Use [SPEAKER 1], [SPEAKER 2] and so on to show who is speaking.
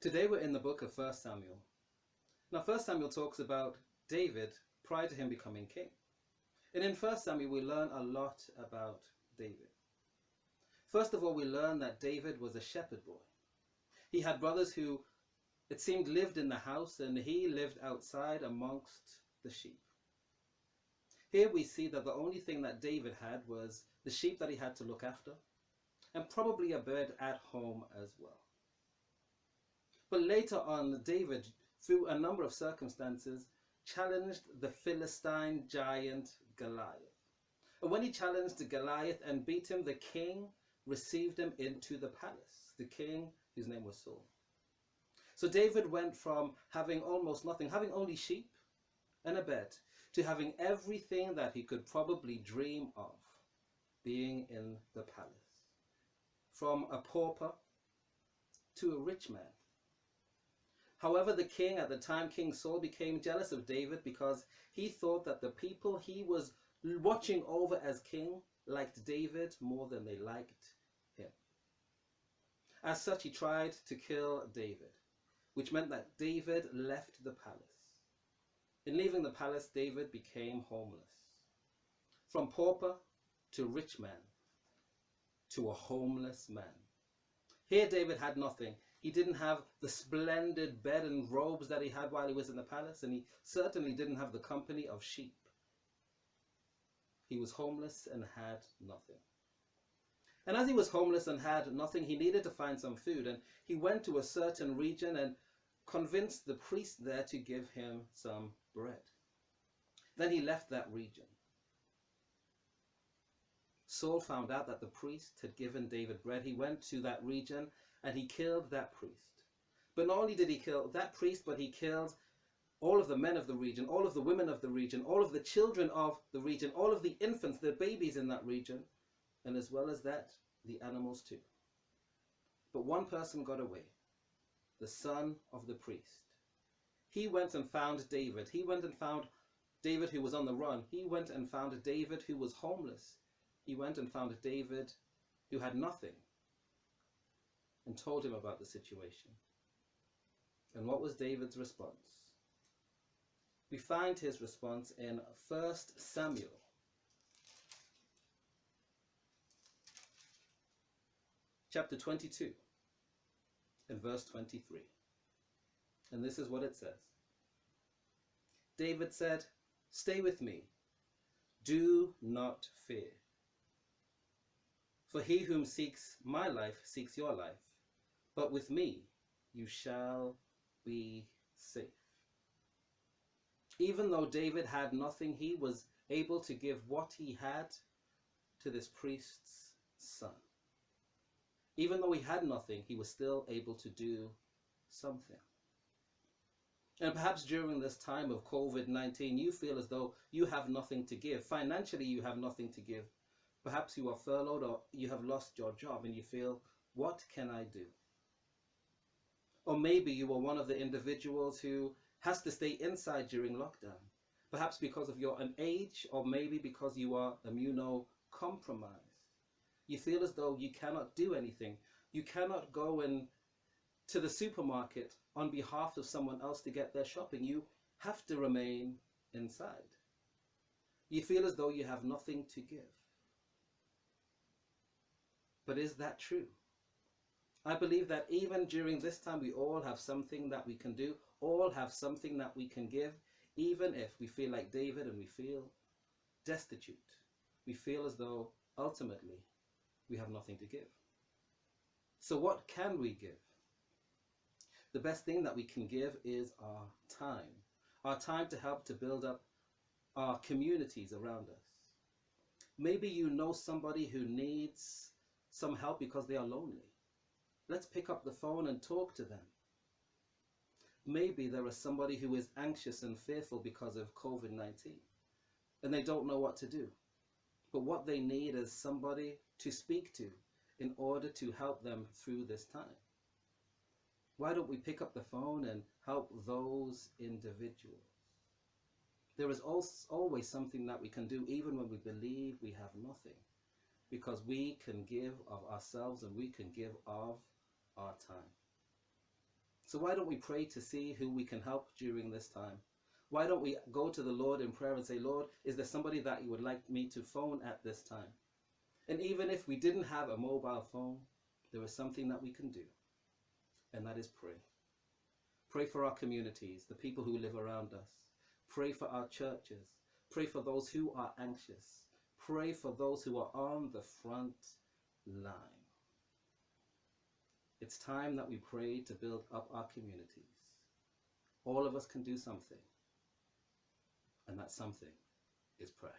[SPEAKER 1] Today we're in the book of 1 Samuel. Now 1 Samuel talks about David prior to him becoming king. And in 1 Samuel we learn a lot about David. First of all, we learn that David was a shepherd boy. He had brothers who, it seemed, lived in the house, and he lived outside amongst the sheep. Here we see that the only thing that David had was the sheep that he had to look after, and probably a bird at home as well. But later on, David, through a number of circumstances, challenged the Philistine giant Goliath. And when he challenged Goliath and beat him, the king received him into the palace, the king whose name was Saul. So David went from having almost nothing, having only sheep and a bed, to having everything that he could probably dream of, being in the palace. From a pauper to a rich man. However, the king at the time, King Saul, became jealous of David because he thought that the people he was watching over as king liked David more than they liked him. As such, he tried to kill David, which meant that David left the palace. In leaving the palace, David became homeless. From pauper to rich man to a homeless man. Here David had nothing. He didn't have the splendid bed and robes that he had while he was in the palace, and he certainly didn't have the company of sheep. He was homeless and had nothing. And as he was homeless and had nothing, he needed to find some food, and he went to a certain region and convinced the priest there to give him some bread. Then he left that region. Saul found out that the priest had given David bread. He went to that region and he killed that priest. But not only did he kill that priest, but he killed all of the men of the region, all of the women of the region, all of the children of the region, all of the infants, the babies in that region, and as well as that, the animals too. But one person got away, the son of the priest. He went and found David. He went and found David who was on the run. He went and found David who was homeless. He went and found David who had nothing and told him about the situation. And what was David's response? We find his response in 1 Samuel chapter 22 and verse 23. And this is what it says. David said, "Stay with me. Do not fear. For he whom seeks my life seeks your life. But with me you shall be safe." Even though David had nothing, he was able to give what he had to this priest's son. Even though he had nothing, he was still able to do something. And perhaps during this time of COVID-19, you feel as though you have nothing to give. Financially, you have nothing to give. Perhaps you are furloughed or you have lost your job and you feel, what can I do? Or maybe you are one of the individuals who has to stay inside during lockdown. Perhaps because of your age, or maybe because you are immunocompromised. You feel as though you cannot do anything. You cannot go to the supermarket on behalf of someone else to get their shopping. You have to remain inside. You feel as though you have nothing to give. But is that true? I believe that even during this time, we all have something that we can do, all have something that we can give, even if we feel like David and we feel destitute. We feel as though ultimately we have nothing to give. So what can we give? The best thing that we can give is our time to help to build up our communities around us. Maybe you know somebody who needs some help because they are lonely. Let's pick up the phone and talk to them. Maybe there is somebody who is anxious and fearful because of COVID-19 and they don't know what to do. But what they need is somebody to speak to in order to help them through this time. Why don't we pick up the phone and help those individuals? There is always something that we can do even when we believe we have nothing, because we can give of ourselves and we can give of our time. So why don't we pray to see who we can help during this time? Why don't we go to the Lord in prayer and say, Lord, is there somebody that you would like me to phone at this time? And even if we didn't have a mobile phone, there is something that we can do, and that is pray. Pray for our communities, the people who live around us. Pray for our churches. Pray for those who are anxious. Pray for those who are on the front line. It's time that we pray to build up our communities. All of us can do something, and that something is prayer.